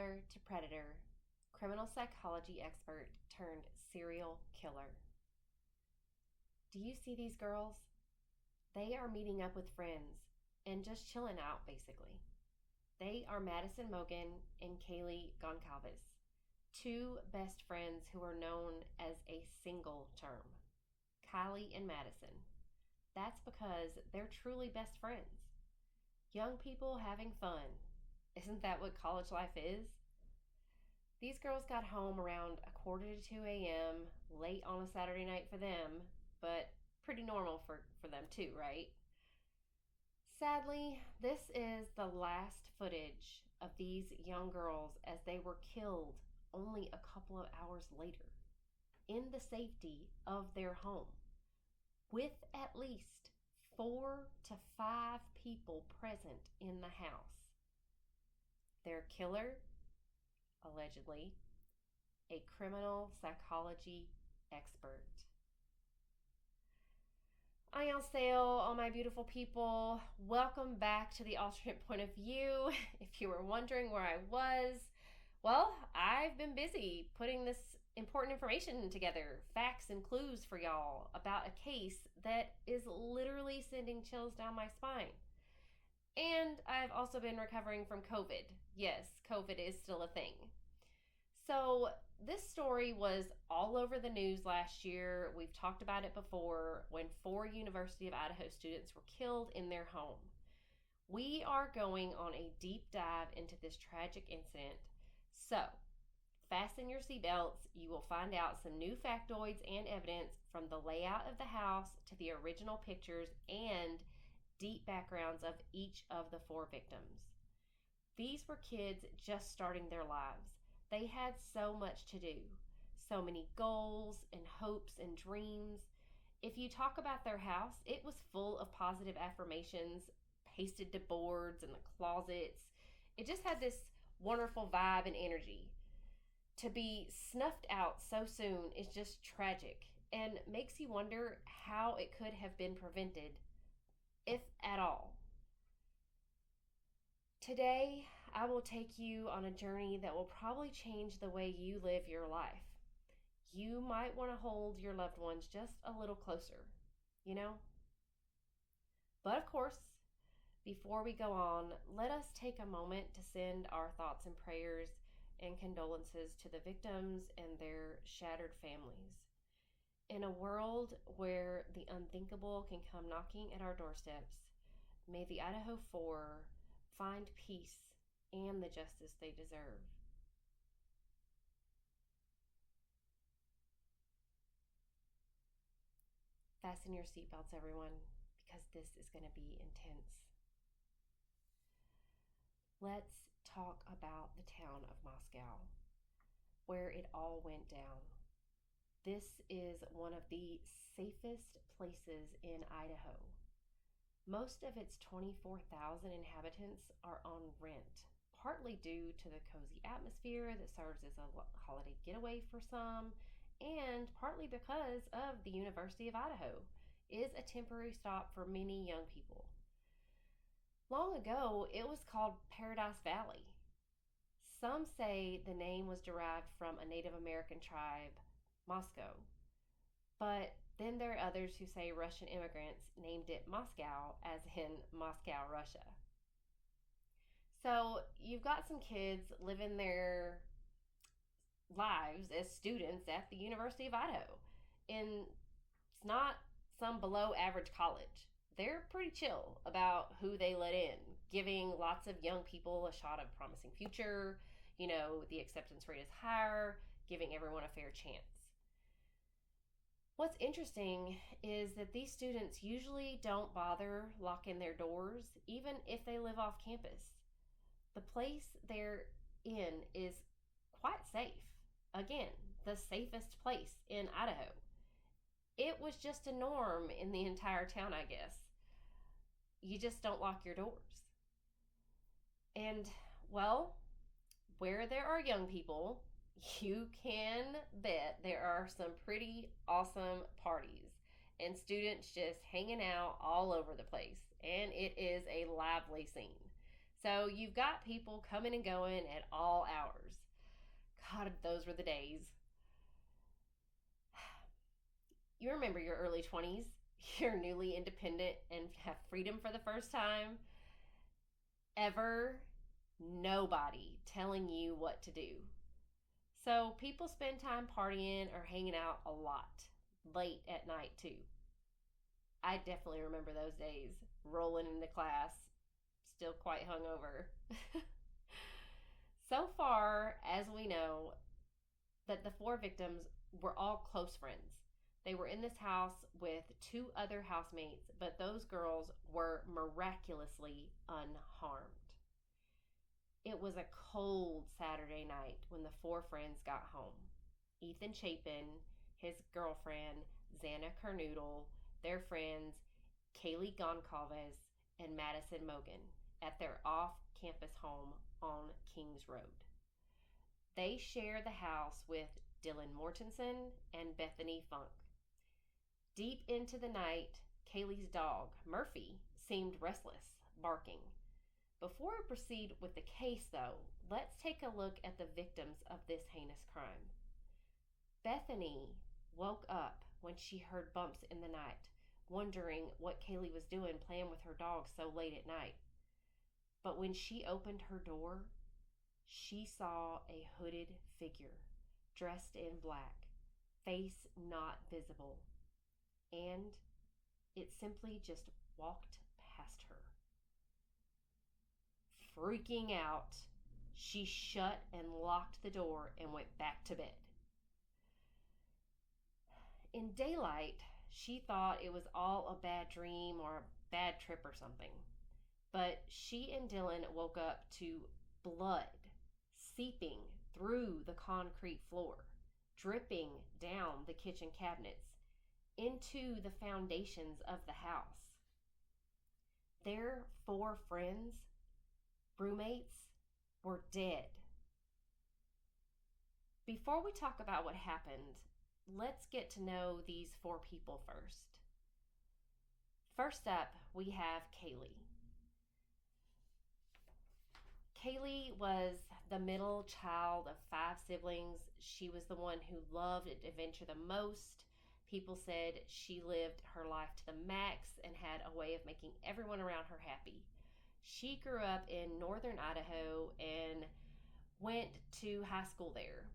killer to predator, criminal psychology expert turned serial killer. Do you see these girls? They are meeting up with friends and just chilling out, basically. They are Madison Mogen and Kaylee Goncalves, two best friends who are known as a single term, Kylie and Madison. That's because they're truly best friends. Young people having fun. Isn't that what college life is? These girls got home around 1:45 a.m., late on a Saturday night for them, but pretty normal for them too, right? Sadly, this is the last footage of these young girls as they were killed only a couple of hours later in the safety of their home with at least 4 to 5 people present in the house. Their killer, allegedly, a criminal psychology expert. Annyeonghaseyo, all my beautiful people. Welcome back to the alternate point of view. If you were wondering where I was, well, I've been busy putting this important information together, facts and clues for y'all about a case that is literally sending chills down my spine. And I've also been recovering from COVID. Yes, COVID is still a thing. So this story was all over the news last year. We've talked about it before when 4 University of Idaho students were killed in their home. We are going on a deep dive into this tragic incident. So fasten your seatbelts. You will find out some new factoids and evidence from the layout of the house to the original pictures and deep backgrounds of each of the 4 victims. These were kids just starting their lives. They had so much to do, so many goals and hopes and dreams. If you talk about their house, it was full of positive affirmations pasted to boards and the closets. It just had this wonderful vibe and energy. To be snuffed out so soon is just tragic and makes you wonder how it could have been prevented, if at all. Today, I will take you on a journey that will probably change the way you live your life. You might want to hold your loved ones just a little closer, you know? But of course, before we go on, let us take a moment to send our thoughts and prayers and condolences to the victims and their shattered families. In a world where the unthinkable can come knocking at our doorsteps, may the Idaho 4 find peace and the justice they deserve. Fasten your seatbelts, everyone, because this is going to be intense. Let's talk about the town of Moscow, where it all went down. This is one of the safest places in Idaho. Most of its 24,000 inhabitants are on rent, partly due to the cozy atmosphere that serves as a holiday getaway for some, and partly because of the University of Idaho is a temporary stop for many young people. Long ago, it was called Paradise Valley. Some say the name was derived from a Native American tribe, Moscow, but then there are others who say Russian immigrants named it Moscow, as in Moscow, Russia. So you've got some kids living their lives as students at the University of Idaho. And it's not some below average college. They're pretty chill about who they let in, giving lots of young people a shot of promising future. You know, the acceptance rate is higher, giving everyone a fair chance. What's interesting is that these students usually don't bother locking their doors, even if they live off campus. The place they're in is quite safe. Again, the safest place in Idaho. It was just a norm in the entire town, I guess. You just don't lock your doors. And, well, where there are young people, you can bet there are some pretty awesome parties and students just hanging out all over the place, and it is a lively scene. So you've got people coming and going at all hours. God, those were the days. You remember your early 20s? You're newly independent and have freedom for the first time ever. Nobody telling you what to do. So people spend time partying or hanging out a lot, late at night too. I definitely remember those days, rolling into class, still quite hungover. So far as we know, that the four victims were all close friends. They were in this house with two other housemates, but those girls were miraculously unharmed. It was a cold Saturday night when the four friends got home. Ethan Chapin, his girlfriend, Xana Carnoodle, their friends, Kaylee Goncalves, and Madison Mogan at their off campus home on Kings Road. They share the house with Dylan Mortensen and Bethany Funk. Deep into the night, Kaylee's dog, Murphy, seemed restless, barking. Before we proceed with the case, though, let's take a look at the victims of this heinous crime. Bethany woke up when she heard bumps in the night, wondering what Kaylee was doing playing with her dog so late at night. But when she opened her door, she saw a hooded figure, dressed in black, face not visible, and it simply just walked past her. Freaking out, she shut and locked the door and went back to bed. In daylight, she thought it was all a bad dream or a bad trip or something. But she and Dylan woke up to blood seeping through the concrete floor, dripping down the kitchen cabinets into the foundations of the house. Their four friends, roommates, were dead. Before we talk about what happened, let's get to know these four people first. First up, we have Kaylee. Kaylee was the middle child of five siblings. She was the one who loved adventure the most. People said she lived her life to the max and had a way of making everyone around her happy. She grew up in northern Idaho and went to high school there.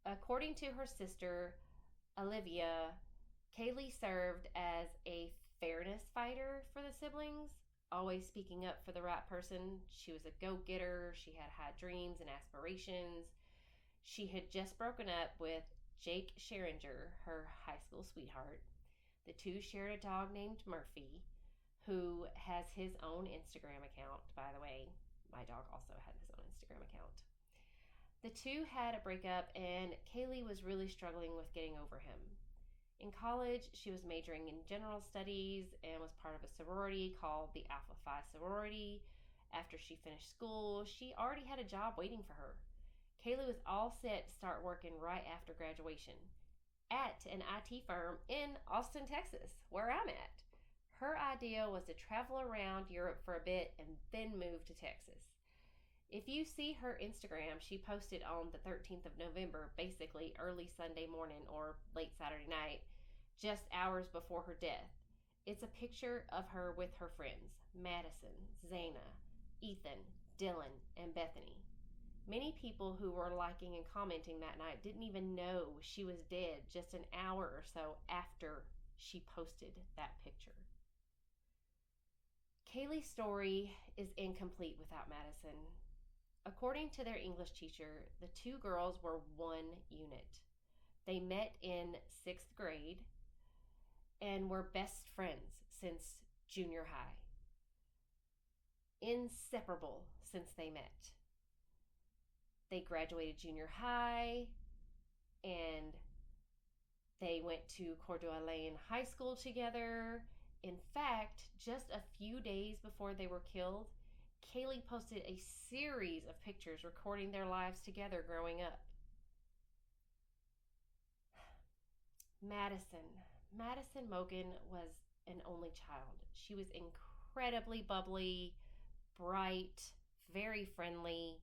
According to her sister, Olivia, Kaylee served as a fairness fighter for the siblings, always speaking up for the right person. She was a go-getter. She had high dreams and aspirations. She had just broken up with Jake Scheringer, her high school sweetheart. The two shared a dog named Murphy, who has his own Instagram account, by the way. My dog also had his own Instagram account. The two had a breakup, and Kaylee was really struggling with getting over him. In college, she was majoring in general studies and was part of a sorority called the Alpha Phi sorority. After she finished school, she already had a job waiting for her. Kaylee was all set to start working right after graduation at an IT firm in Austin, Texas, where I'm at. Her idea was to travel around Europe for a bit and then move to Texas. If you see her Instagram, she posted on the 13th of November, basically early Sunday morning or late Saturday night, just hours before her death. It's a picture of her with her friends, Madison, Xana, Ethan, Dylan, and Bethany. Many people who were liking and commenting that night didn't even know she was dead just an hour or so after she posted that picture. Kaylee's story is incomplete without Madison. According to their English teacher, the two girls were one unit. They met in 6th grade and were best friends since junior high. Inseparable since they met. They graduated junior high and they went to Coeur d'Alene High School together. In fact, just a few days before they were killed, Kaylee posted a series of pictures recording their lives together growing up. Madison Mogan was an only child. She was incredibly bubbly, bright, very friendly.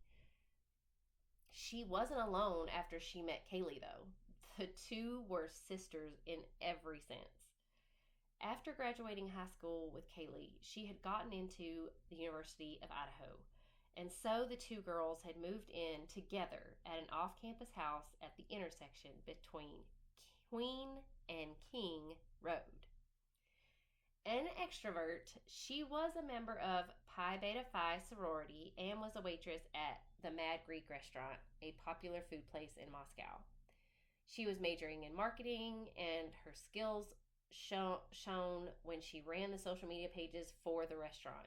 She wasn't alone after she met Kaylee, though. The two were sisters in every sense. After graduating high school with Kaylee, she had gotten into the University of Idaho. And so the two girls had moved in together at an off campus house at the intersection between Queen and King Road. An extrovert, she was a member of Pi Beta Phi sorority and was a waitress at the Mad Greek restaurant, a popular food place in Moscow. She was majoring in marketing, and her skills shown when she ran the social media pages for the restaurant.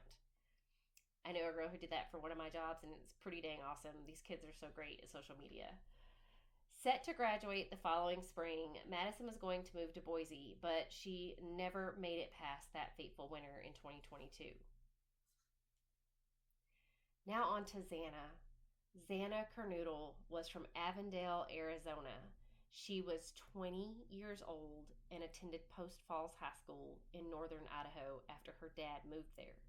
I know a girl who did that for one of my jobs, and it's pretty dang awesome. These kids are so great at social media. Set to graduate the following spring, Madison was going to move to Boise, but she never made it past that fateful winter in 2022. Now on to Xana. Xana Kernodle was from Avondale, Arizona. She was 20 years old and attended Post Falls High School in northern Idaho after her dad moved there.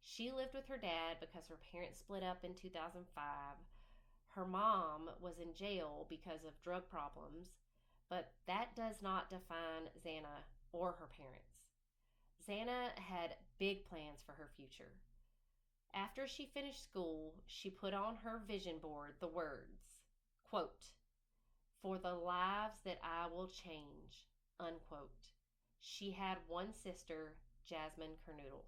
She lived with her dad because her parents split up in 2005. Her mom was in jail because of drug problems, but that does not define Xana or her parents. Xana had big plans for her future. After she finished school, she put on her vision board the words, quote, "For the lives that I will change," unquote. She had one sister, Jasmine Kernodle.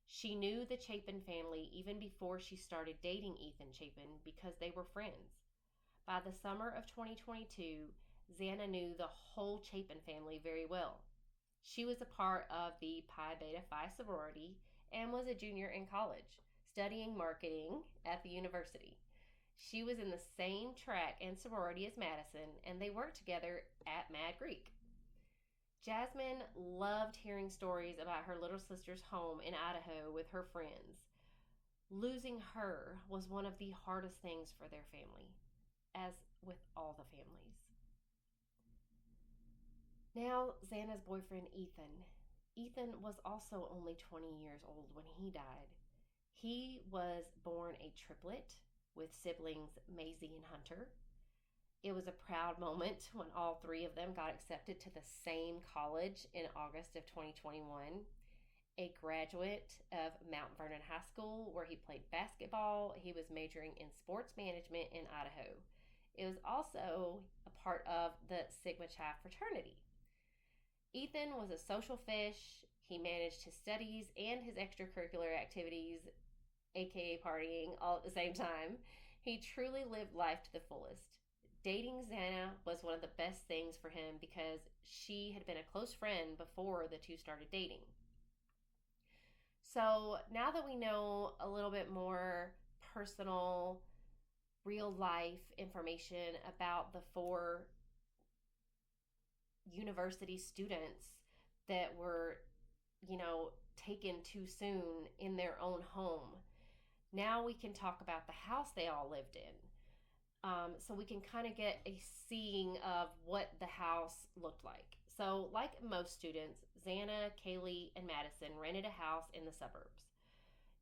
She knew the Chapin family even before she started dating Ethan Chapin because they were friends. By the summer of 2022, Xana knew the whole Chapin family very well. She was a part of the Pi Beta Phi sorority and was a junior in college, studying marketing at the university. She was in the same track and sorority as Madison, and they worked together at Mad Greek. Jasmine loved hearing stories about her little sister's home in Idaho with her friends. Losing her was one of the hardest things for their family, as with all the families. Now, Xana's boyfriend, Ethan. Ethan was also only 20 years old when he died. He was born a triplet with siblings Maisie and Hunter. It was a proud moment when all three of them got accepted to the same college in August of 2021. A graduate of Mount Vernon High School, where he played basketball. He was majoring in sports management in Idaho. It was also a part of the Sigma Chi fraternity. Ethan was a social fish. He managed his studies and his extracurricular activities, aka partying, all at the same time. He truly lived life to the fullest. Dating Xana was one of the best things for him because she had been a close friend before the two started dating. So now that we know a little bit more personal, real life information about the four university students that were, taken too soon in their own home, now we can talk about the house they all lived in. So we can kind of get a seeing of what the house looked like. So, like most students, Xana, Kaylee, and Madison rented a house in the suburbs.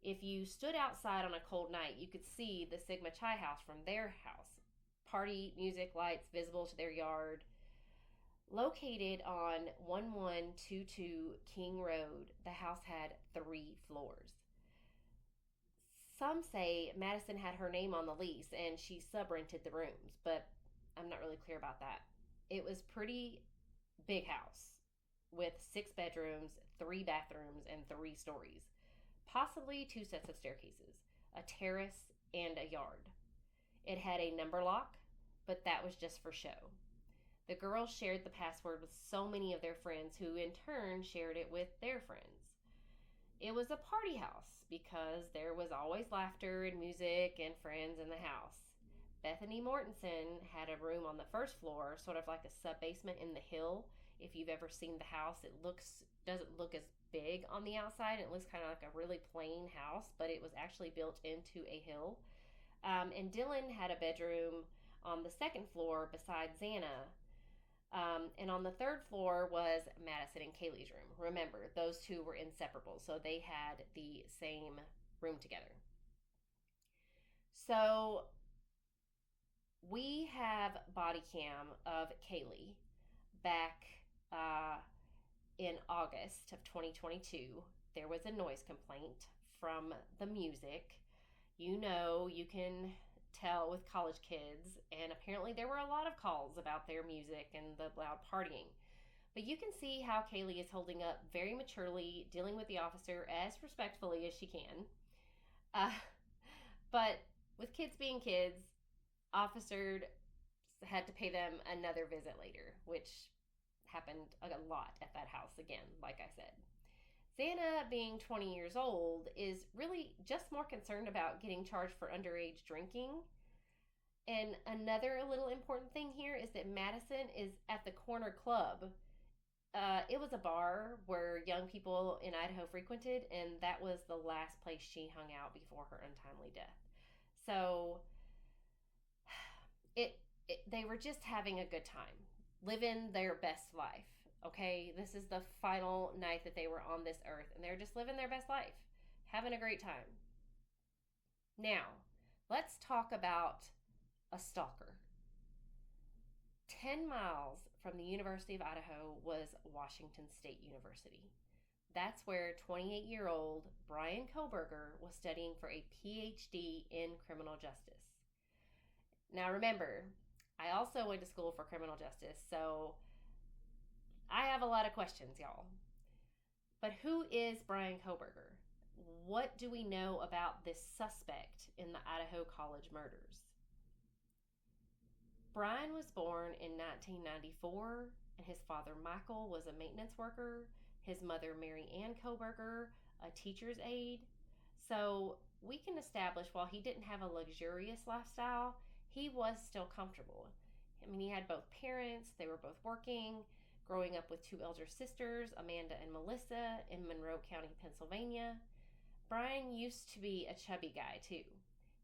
If you stood outside on a cold night, you could see the Sigma Chi house from their house. Party, music, lights visible to their yard. Located on 1122 King Road, the house had 3 floors. Some say Madison had her name on the lease and she subrented the rooms, but I'm not really clear about that. It was pretty big house with 6 bedrooms, 3 bathrooms, and 3 stories. Possibly 2 sets of staircases, a terrace, and a yard. It had a number lock, but that was just for show. The girls shared the password with so many of their friends who in turn shared it with their friends. It was a party house because there was always laughter and music and friends in the house. Bethany Mortensen had a room on the first floor, sort of like a sub-basement in the hill. If you've ever seen the house, it doesn't look as big on the outside. It looks kind of like a really plain house, but it was actually built into a hill. And Dylan had a bedroom on the second floor beside Xana. And on the third floor was Madison and Kaylee's room. Remember, those two were inseparable, so they had the same room together. So we have body cam of Kaylee back uh, in August of 2022. There was a noise complaint from the music. You can tell with college kids, and apparently there were a lot of calls about their music and the loud partying. But you can see how Kaylee is holding up very maturely, dealing with the officer as respectfully as she can. Uh, but with kids being kids, officer had to pay them another visit later, which happened a lot at that house again, like I said. Xana, being 20 years old, is really just more concerned about getting charged for underage drinking. And another little important thing here is that Madison is at the corner club. It was a bar where young people in Idaho frequented, and that was the last place she hung out before her untimely death. So they were just having a good time, living their best life. Okay, this is the final night that they were on this earth, and they're just living their best life, having a great time. Now, let's talk about a stalker. 10 miles from the University of Idaho was Washington State University. That's where 28-year-old Bryan Kohlberger was studying for a PhD in criminal justice. Now remember, I also went to school for criminal justice, so I have a lot of questions, y'all. But who is Bryan Kohlberger? What do we know about this suspect in the Idaho College murders? Bryan was born in 1994, and his father Michael was a maintenance worker, his mother Mary Ann Kohlberger, a teacher's aide. So we can establish while he didn't have a luxurious lifestyle, he was still comfortable. I mean, he had both parents, they were both working, growing up with two elder sisters, Amanda and Melissa, in Monroe County, Pennsylvania. Bryan used to be a chubby guy, too.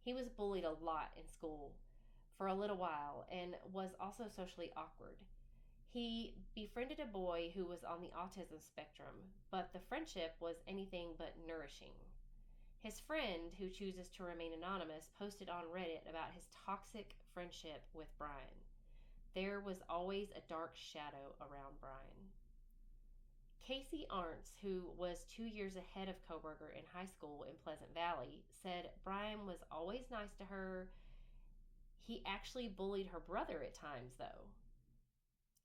He was bullied a lot in school for a little while and was also socially awkward. He befriended a boy who was on the autism spectrum, but the friendship was anything but nourishing. His friend, who chooses to remain anonymous, posted on Reddit about his toxic friendship with Bryan. There was always a dark shadow around Bryan. Casey Arntz, who was 2 years ahead of Kohlberger in high school in Pleasant Valley, said Bryan was always nice to her. He actually bullied her brother at times, though.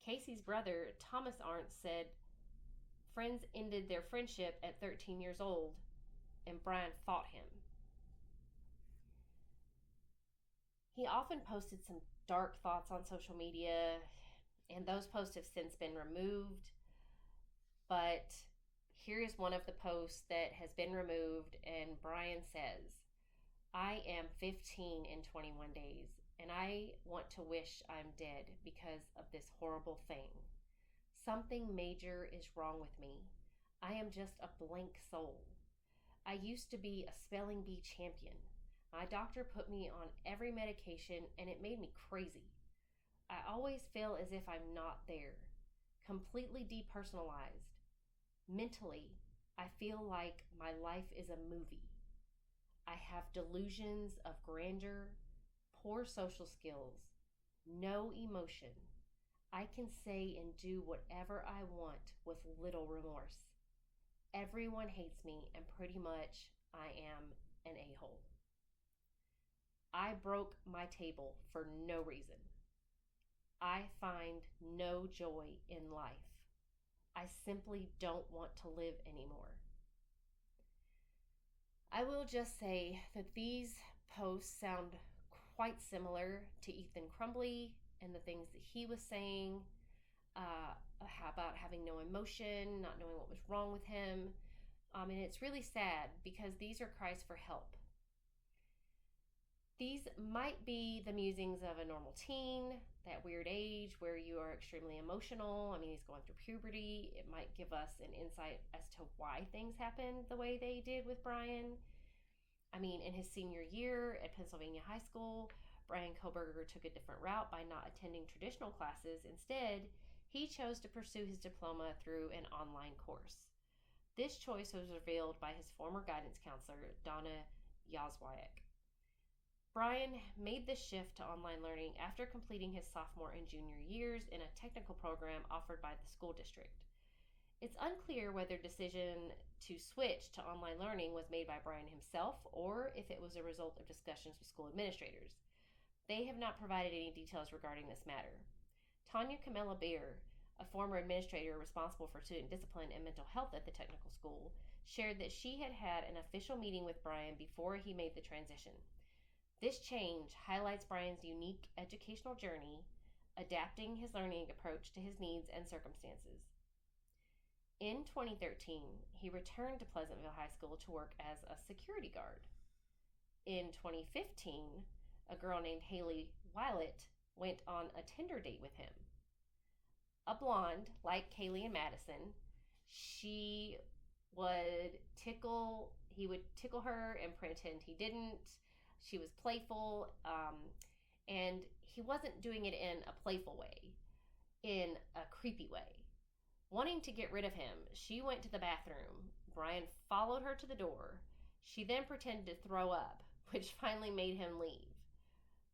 Casey's brother, Thomas Arntz, said friends ended their friendship at 13 years old, and Bryan fought him. He often posted some dark thoughts on social media, and those posts have since been removed. But here is one of the posts that has been removed, and Bryan says, I am 15 in 21 days, and I want to wish I'm dead because of this horrible thing. Something major is wrong with me. I am just a blank soul. I used to be a spelling bee champion. My doctor put me on every medication, and it made me crazy. I always feel as if I'm not there, completely depersonalized. Mentally, I feel like my life is a movie. I have delusions of grandeur, poor social skills, no emotion. I can say and do whatever I want with little remorse. Everyone hates me, and pretty much I am an a-hole. I broke my table for no reason. I find no joy in life. I simply don't want to live anymore. I will just say that these posts sound quite similar to Ethan Crumbley and the things that he was saying about having no emotion, not knowing what was wrong with him. And it's really sad because these are cries for help. These might be the musings of a normal teen, that weird age where you are extremely emotional. I mean, he's going through puberty. It might give us an insight as to why things happened the way they did with Bryan. I mean, in his senior year at Pennsylvania High School, Bryan Kohlberger took a different route by not attending traditional classes. Instead, he chose to pursue his diploma through an online course. This choice was revealed by his former guidance counselor, Donna Yazwiak. Bryan made the shift to online learning after completing his sophomore and junior years in a technical program offered by the school district. It's unclear whether decision to switch to online learning was made by Bryan himself or if it was a result of discussions with school administrators. They have not provided any details regarding this matter. Tanya Camilla Beer, a former administrator responsible for student discipline and mental health at the technical school, shared that she had had an official meeting with Bryan before he made the transition. This change highlights Bryan's unique educational journey, adapting his learning approach to his needs and circumstances. In 2013, he returned to Pleasantville High School to work as a security guard. In 2015, a girl named Haley Willett went on a Tinder date with him. A blonde, like Kaylee and Madison, he would tickle her and pretend he didn't. She was playful, and he wasn't doing it in a playful way, in a creepy way. Wanting to get rid of him, she went to the bathroom. Bryan followed her to the door. She then pretended to throw up, which finally made him leave.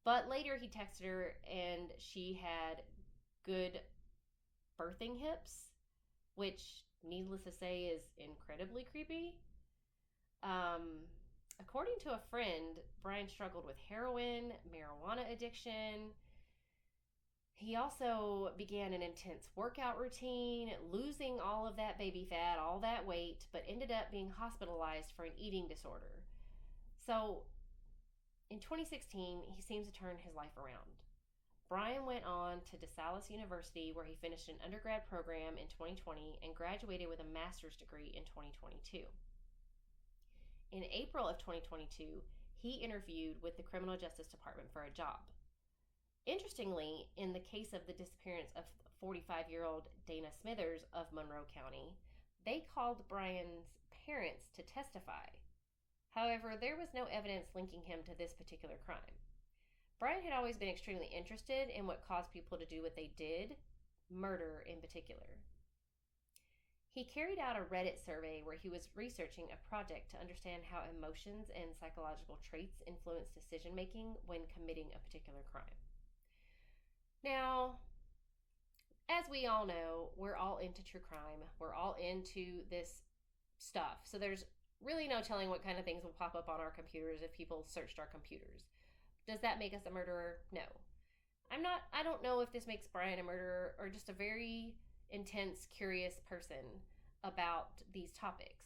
But later he texted her, and she had good birthing hips, which, needless to say, is incredibly creepy. According to a friend, Bryan struggled with heroin, marijuana addiction. He also began an intense workout routine, losing all of that baby fat, all that weight, but ended up being hospitalized for an eating disorder. So, in 2016, he seems to turn his life around. Bryan went on to DeSales University, where he finished an undergrad program in 2020 and graduated with a master's degree in 2022. In April of 2022, he interviewed with the Criminal Justice Department for a job. Interestingly, in the case of the disappearance of 45-year-old Dana Smithers of Monroe County, they called Bryan's parents to testify. However, there was no evidence linking him to this particular crime. Bryan had always been extremely interested in what caused people to do what they did, murder in particular. He carried out a Reddit survey where he was researching a project to understand how emotions and psychological traits influence decision-making when committing a particular crime. Now, as we all know, we're all into true crime. We're all into this stuff. So there's really no telling what kind of things will pop up on our computers if people searched our computers. Does that make us a murderer? No. I don't know if this makes Bryan a murderer or just a very intense, curious person about these topics.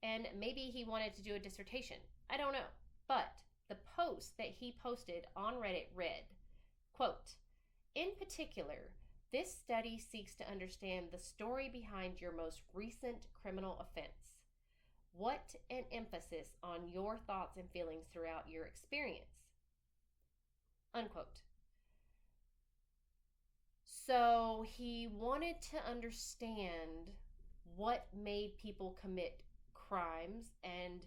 And maybe he wanted to do a dissertation. I don't know. But the post that he posted on Reddit read, quote, "In particular, this study seeks to understand the story behind your most recent criminal offense. What an emphasis on your thoughts and feelings throughout your experience." Unquote. So he wanted to understand what made people commit crimes and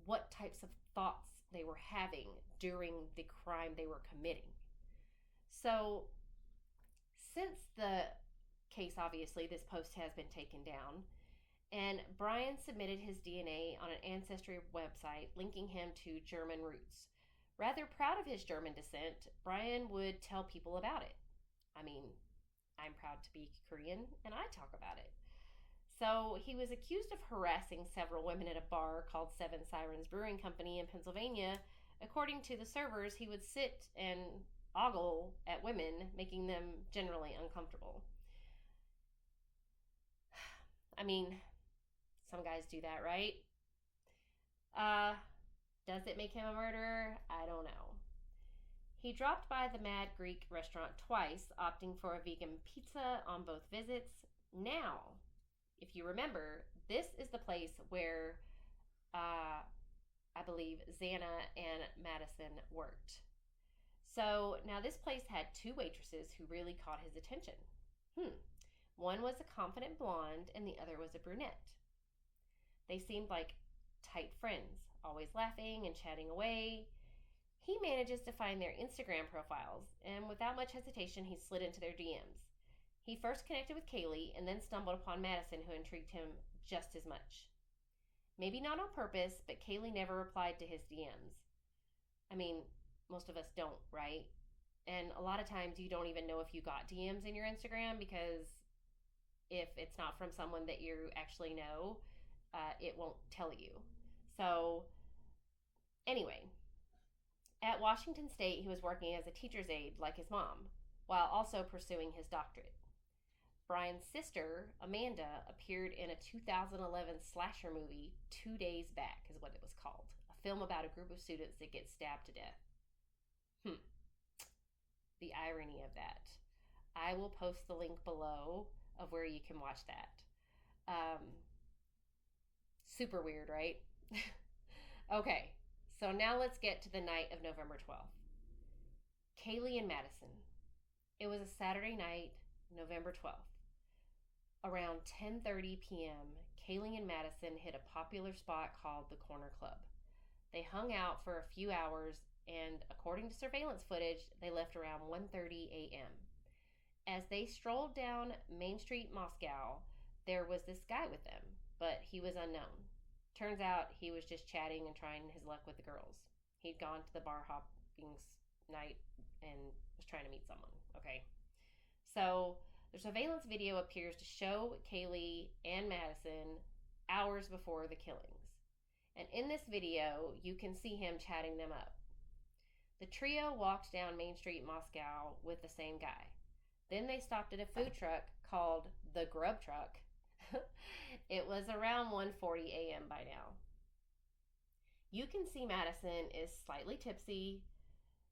what types of thoughts they were having during the crime they were committing. So, since the case, obviously, this post has been taken down, and Bryan submitted his DNA on an ancestry website linking him to German roots. Rather proud of his German descent, Bryan would tell people about it. I mean, I'm proud to be Korean, and I talk about it. So he was accused of harassing several women at a bar called Seven Sirens Brewing Company in Pennsylvania. According to the servers, he would sit and ogle at women, making them generally uncomfortable. I mean, some guys do that, right? Does it make him a murderer? I don't know. He dropped by the Mad Greek restaurant twice, opting for a vegan pizza on both visits. Now, if you remember, this is the place where I believe Xana and Madison worked. So now this place had two waitresses who really caught his attention. One was a confident blonde and the other was a brunette. They seemed like tight friends, always laughing and chatting away. He manages to find their Instagram profiles, and without much hesitation, he slid into their DMs. He first connected with Kaylee and then stumbled upon Madison, who intrigued him just as much. Maybe not on purpose, but Kaylee never replied to his DMs. I mean, Most of us don't, right? And a lot of times you don't even know if you got DMs in your Instagram because if it's not from someone that you actually know, it won't tell you. So, anyway, at Washington State, he was working as a teacher's aide like his mom, while also pursuing his doctorate. Bryan's sister, Amanda, appeared in a 2011 slasher movie, 2 Days Back, is what it was called. A film about a group of students that get stabbed to death. The irony of that. I will post the link below of where you can watch that. Super weird, right? Okay, so now let's get to the night of November 12th. Kaylee and Madison. It was a Saturday night, November 12th. Around 10:30 p.m., Kaylee and Madison hit a popular spot called the Corner Club. They hung out for a few hours, and according to surveillance footage, they left around 1:30 a.m. As they strolled down Main Street, Moscow, there was this guy with them, but he was unknown. Turns out he was just chatting and trying his luck with the girls. He'd gone to the bar hopping night and was trying to meet someone, okay? So the surveillance video appears to show Kaylee and Madison hours before the killings. And in this video, you can see him chatting them up. The trio walked down Main Street, Moscow with the same guy. Then they stopped at a food truck called the Grub Truck. It was around 1:40 a.m. by now. You can see Madison is slightly tipsy.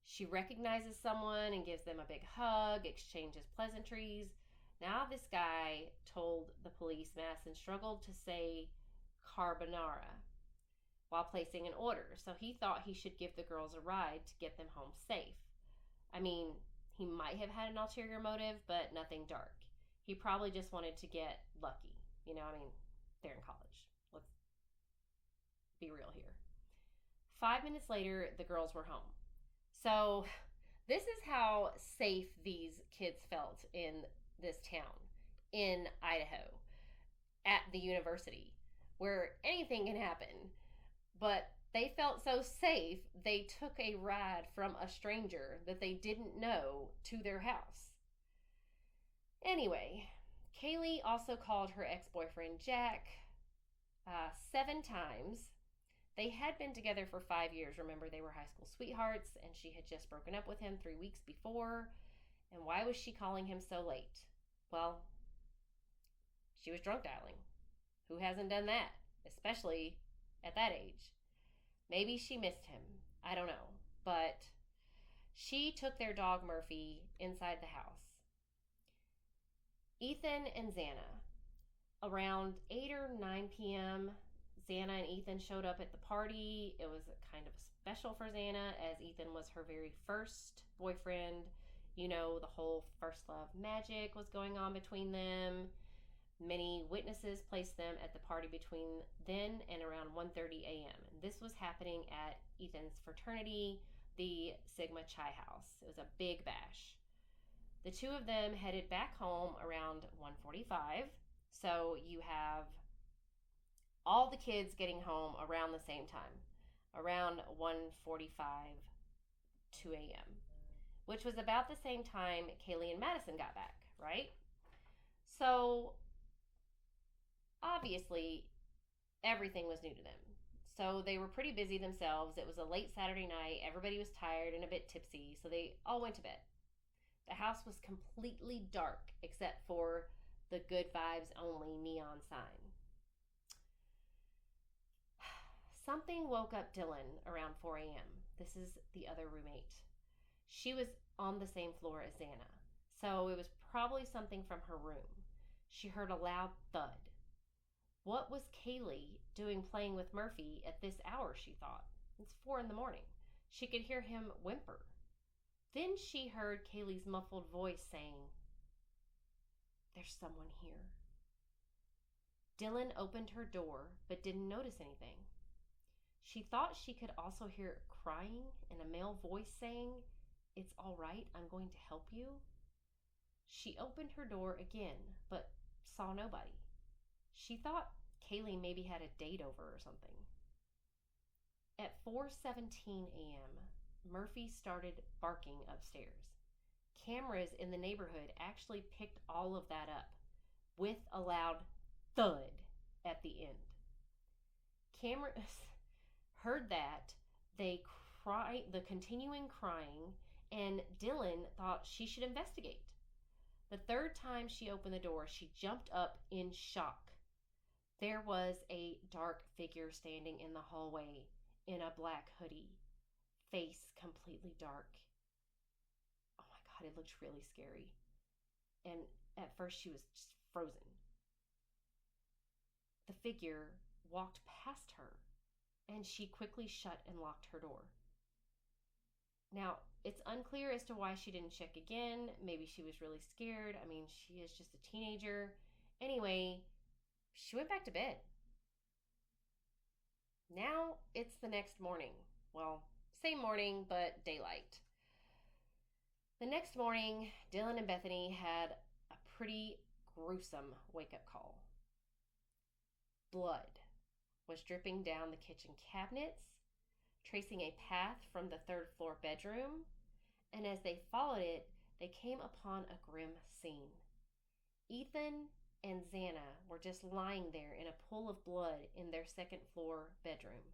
She recognizes someone and gives them a big hug, exchanges pleasantries. Now this guy told the police Madison struggled to say carbonara while placing an order, so he thought he should give the girls a ride to get them home safe. I mean, he might have had an ulterior motive, but nothing dark. He probably just wanted to get lucky. You know, I mean, they're in college. Let's be real here. 5 minutes later, the girls were home. So this is how safe these kids felt in this town, in Idaho, at the university, where anything can happen. But they felt so safe, they took a ride from a stranger that they didn't know to their house. Anyway, Kaylee also called her ex-boyfriend Jack 7 times. They had been together for 5 years. Remember, they were high school sweethearts, and she had just broken up with him 3 weeks before. And why was she calling him so late? Well, she was drunk dialing. Who hasn't done that? Especially at that age. Maybe she missed him. I don't know. But she took their dog Murphy inside the house. Ethan and Xana. Around 8 or 9 p.m., Xana and Ethan showed up at the party. It was kind of special for Xana, as Ethan was her very first boyfriend. You know, the whole first love magic was going on between them. Many witnesses placed them at the party between then and around 1:30 a.m. This was happening at Ethan's fraternity, the Sigma Chi House. It was a big bash. The two of them headed back home around 1:45. So you have all the kids getting home around the same time, around 1:45, 2 a.m., which was about the same time Kaylee and Madison got back, right? So obviously, everything was new to them. So they were pretty busy themselves. It was a late Saturday night. Everybody was tired and a bit tipsy, so they all went to bed. The house was completely dark except for the good vibes only neon sign. Something woke up Dylan around 4 a.m. This is the other roommate. She was on the same floor as Xana, so it was probably something from her room. She heard a loud thud. What was Kaylee doing playing with Murphy at this hour, she thought. It's 4 a.m. She could hear him whimper. Then she heard Kaylee's muffled voice saying, "There's someone here." Dylan opened her door, but didn't notice anything. She thought she could also hear crying and a male voice saying, "It's all right, I'm going to help you." She opened her door again, but saw nobody. She thought Kaylee maybe had a date over or something. At 4:17 a.m., Murphy started barking upstairs. Cameras in the neighborhood actually picked all of that up with a loud thud at the end. Cameras heard that. They cried, the continuing crying, and Dylan thought she should investigate. The third time she opened the door, she jumped up in shock. There was a dark figure standing in the hallway in a black hoodie, face completely dark. Oh my God, it looked really scary. And at first she was just frozen. The figure walked past her, and she quickly shut and locked her door. Now, it's unclear as to why she didn't check again. Maybe she was really scared. I mean, she is just a teenager. Anyway, she went back to bed. Now it's the next morning. Well, same morning, but daylight. The next morning, Dylan and Bethany had a pretty gruesome wake-up call. Blood was dripping down the kitchen cabinets, tracing a path from the third floor bedroom, and as they followed it, they came upon a grim scene. Ethan and Xana were just lying there in a pool of blood in their second floor bedroom.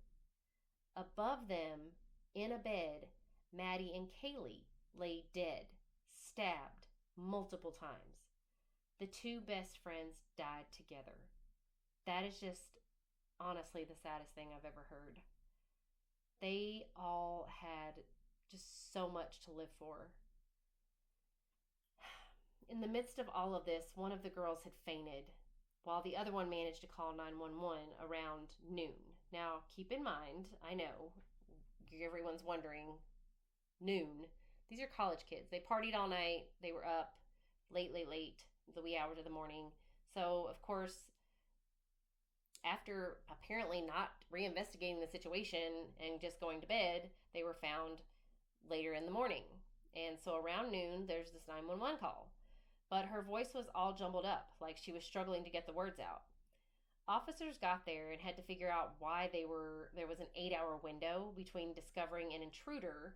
Above them, in a bed, Maddie and Kaylee lay dead, stabbed multiple times. The two best friends died together. That is just honestly the saddest thing I've ever heard. They all had just so much to live for. In the midst of all of this, one of the girls had fainted, while the other one managed to call 911 around noon. Now, keep in mind, I know, everyone's wondering, noon. These are college kids. They partied all night. They were up late, the wee hours of the morning. So, of course, after apparently not reinvestigating the situation and just going to bed, they were found later in the morning. And so around noon, there's this 911 call. But her voice was all jumbled up, like she was struggling to get the words out. Officers got there and had to figure out why there was an 8-hour window between discovering an intruder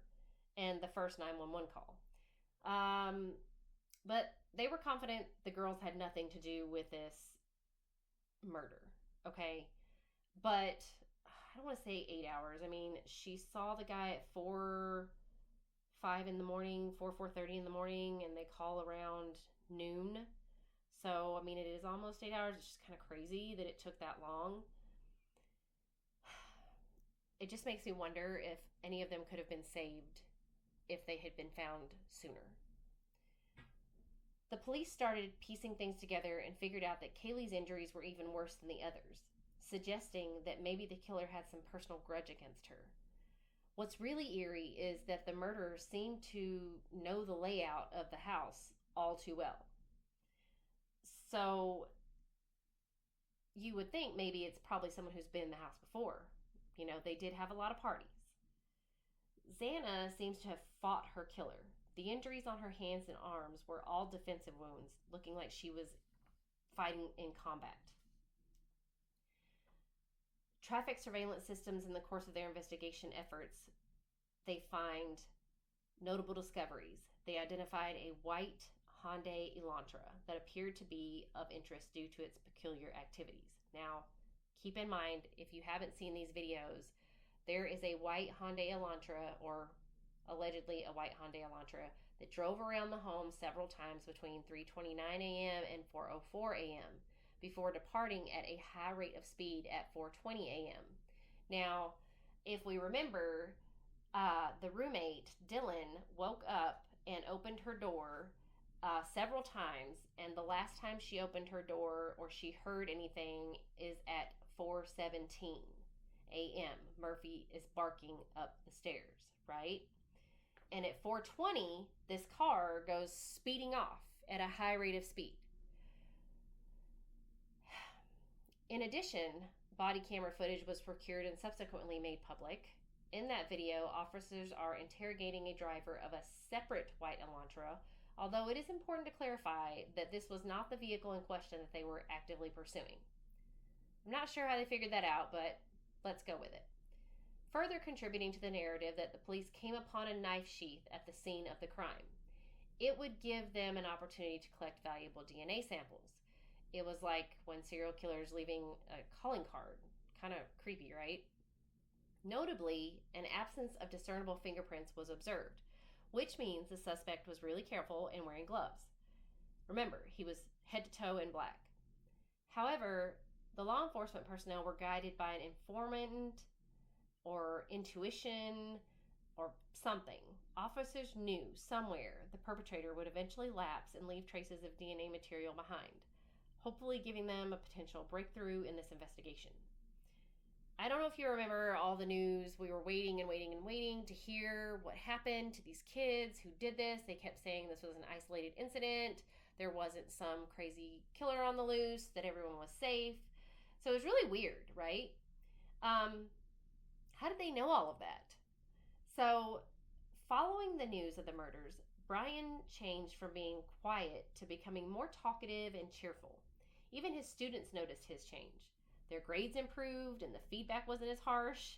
and the first 911 call. But they were confident the girls had nothing to do with this murder, okay? But I don't want to say 8 hours. I mean, she saw the guy at 4:30 in the morning, 4:30 in the morning, and they call around noon. So, I mean, it is almost 8 hours. It's just kind of crazy that it took that long. It just makes me wonder if any of them could have been saved if they had been found sooner. The police started piecing things together and figured out that Kaylee's injuries were even worse than the others, suggesting that maybe the killer had some personal grudge against her. What's really eerie is that the murderers seem to know the layout of the house all too well. So you would think maybe it's probably someone who's been in the house before. You know, they did have a lot of parties. Xana seems to have fought her killer. The injuries on her hands and arms were all defensive wounds, looking like she was fighting in combat. Traffic surveillance systems in the course of their investigation efforts, they find notable discoveries. They identified a white Hyundai Elantra that appeared to be of interest due to its peculiar activities. Now, keep in mind, if you haven't seen these videos, there is a white Hyundai Elantra, or allegedly a white Hyundai Elantra, that drove around the home several times between 3:29 a.m. and 4:04 a.m. before departing at a high rate of speed at 4:20 a.m. Now, if we remember, the roommate, Dylan, woke up and opened her door several times, and the last time she opened her door or she heard anything is at 4:17 a.m. Murphy is barking up the stairs, right? And at 4:20, this car goes speeding off at a high rate of speed. In addition, body camera footage was procured and subsequently made public. In that video, officers are interrogating a driver of a separate white Elantra, although it is important to clarify that this was not the vehicle in question that they were actively pursuing. I'm not sure how they figured that out, but let's go with it. further contributing to the narrative that the police came upon a knife sheath at the scene of the crime. It would give them an opportunity to collect valuable DNA samples. It was like when serial killers leaving a calling card. Kind of creepy, right? Notably, an absence of discernible fingerprints was observed, which means the suspect was really careful in wearing gloves. Remember, he was head to toe in black. However, the law enforcement personnel were guided by an informant or intuition or something. Officers knew somewhere the perpetrator would eventually lapse and leave traces of DNA material behind, hopefully giving them a potential breakthrough in this investigation. I don't know if you remember all the news. We were waiting and waiting and waiting to hear what happened to these kids who did this. They kept saying this was an isolated incident. There wasn't some crazy killer on the loose, that everyone was safe. So it was really weird, right? How did they know all of that? So, following the news of the murders, Bryan changed from being quiet to becoming more talkative and cheerful. Even his students noticed his change. Their grades improved and the feedback wasn't as harsh.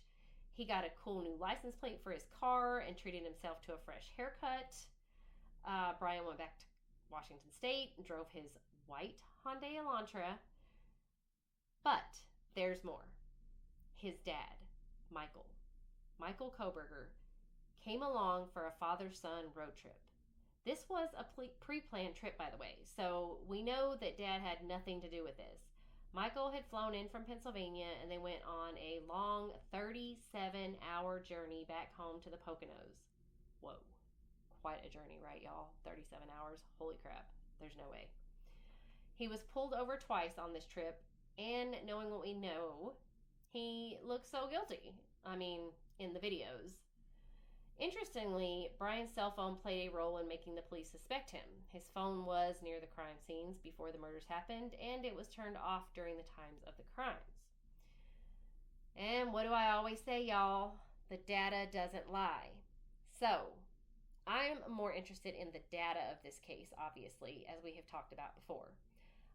He got a cool new license plate for his car and treated himself to a fresh haircut. Bryan went back to Washington State and drove his white Hyundai Elantra. But there's more. His dad, Michael Kohlberger, came along for a father-son road trip. This was a pre-planned trip, by the way, so we know that Dad had nothing to do with this. Michael had flown in from Pennsylvania, and they went on a long 37-hour journey back home to the Poconos. Whoa. Quite a journey, right, y'all? 37 hours. Holy crap. There's no way. He was pulled over twice on this trip, and knowing what we know, he looks so guilty. I mean, in the videos. Interestingly, Bryan's cell phone played a role in making the police suspect him. His phone was near the crime scenes before the murders happened, and it was turned off during the times of the crimes. And what do I always say, y'all? The data doesn't lie. So, I'm more interested in the data of this case, obviously, as we have talked about before.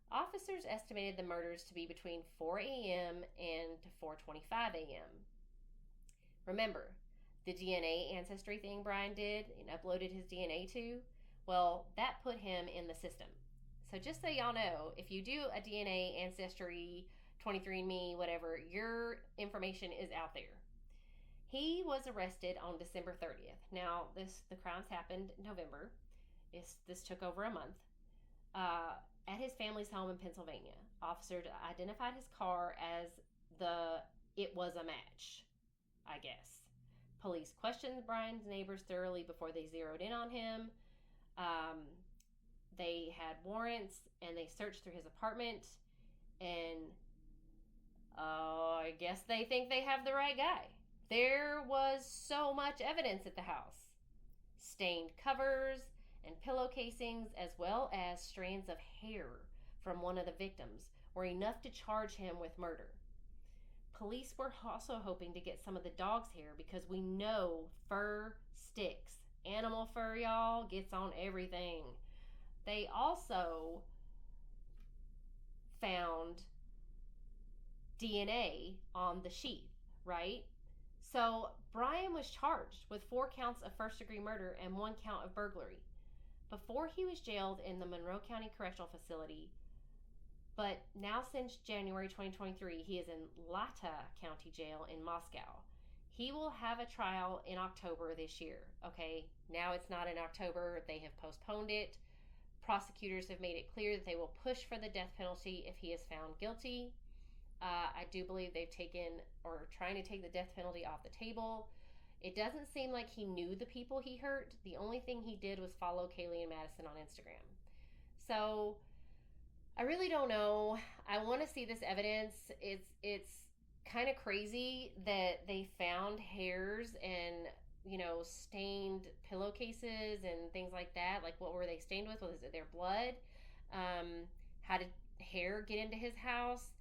Officers estimated the murders to be between 4 a.m. and 4:25 a.m. Remember, the DNA ancestry thing Bryan did and uploaded his DNA to? Well, that put him in the system. So just so y'all know, if you do a DNA ancestry, 23andMe, whatever, your information is out there. He was arrested on December 30th. Now, the crimes happened in November. This took over a month. At his family's home in Pennsylvania. Officers identified his car as it was a match, I guess. Police questioned Bryan's neighbors thoroughly before they zeroed in on him. They had warrants, and they searched through his apartment, and I guess they think they have the right guy. There was so much evidence at the house. Stained covers and pillow casings, as well as strands of hair from one of the victims, were enough to charge him with murder. Police were also hoping to get some of the dog's hair because we know fur sticks. Animal fur, y'all, gets on everything. They also found DNA on the sheath, right? So Bryan was charged with 4 counts of first-degree murder and 1 count of burglary. Before he was jailed in the Monroe County Correctional Facility, but now since January 2023, he is in Lata County Jail in Moscow. He will have a trial in October this year, okay? Now it's not in October. They have postponed it. Prosecutors have made it clear that they will push for the death penalty if he is found guilty. I do believe they've taken or trying to take the death penalty off the table. It doesn't seem like he knew the people he hurt. The only thing he did was follow Kaylee and Madison on Instagram. So I really don't know. I want to see this evidence. It's kind of crazy that they found hairs and, stained pillowcases and things like that. Like, what were they stained with? Was it their blood? How did hair get into his house?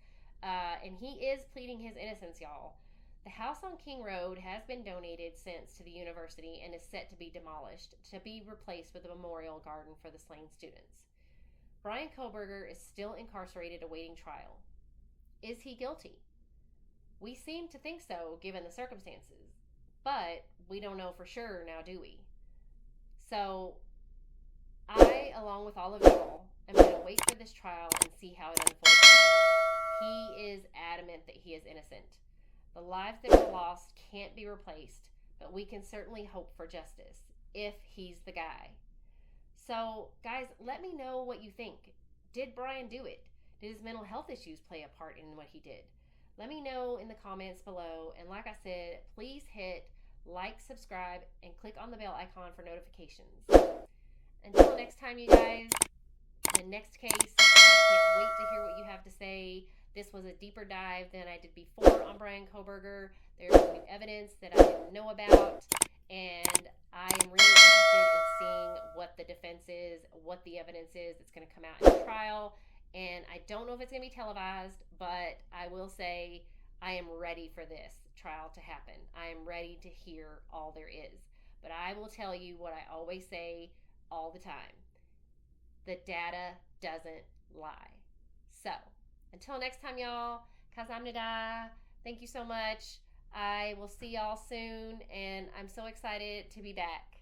And he is pleading his innocence, y'all. The house on King Road has been donated since to the university and is set to be demolished to be replaced with a memorial garden for the slain students. Bryan Kohlberger is still incarcerated awaiting trial. Is he guilty? We seem to think so, given the circumstances. but we don't know for sure now, do we? So I, along with all of y'all, am going to wait for this trial and see how it unfolds. He is adamant that he is innocent. The lives that were lost can't be replaced, but we can certainly hope for justice if he's the guy. So, guys, let me know what you think. Did Bryan do it? Did his mental health issues play a part in what he did? Let me know in the comments below. And like I said, please hit like, subscribe, and click on the bell icon for notifications. Until next time, you guys, the next case, I can't wait to hear what you have to say. This was a deeper dive than I did before on Bryan Kohlberger. There's new evidence that I didn't know about, and I am really interested in seeing what the defense is, what the evidence is that's going to come out in the trial. And I don't know if it's going to be televised, but I will say I am ready for this trial to happen. I am ready to hear all there is. But I will tell you what I always say all the time. The data doesn't lie. So, until next time, y'all, Kazamnida, thank you so much. I will see y'all soon, and I'm so excited to be back.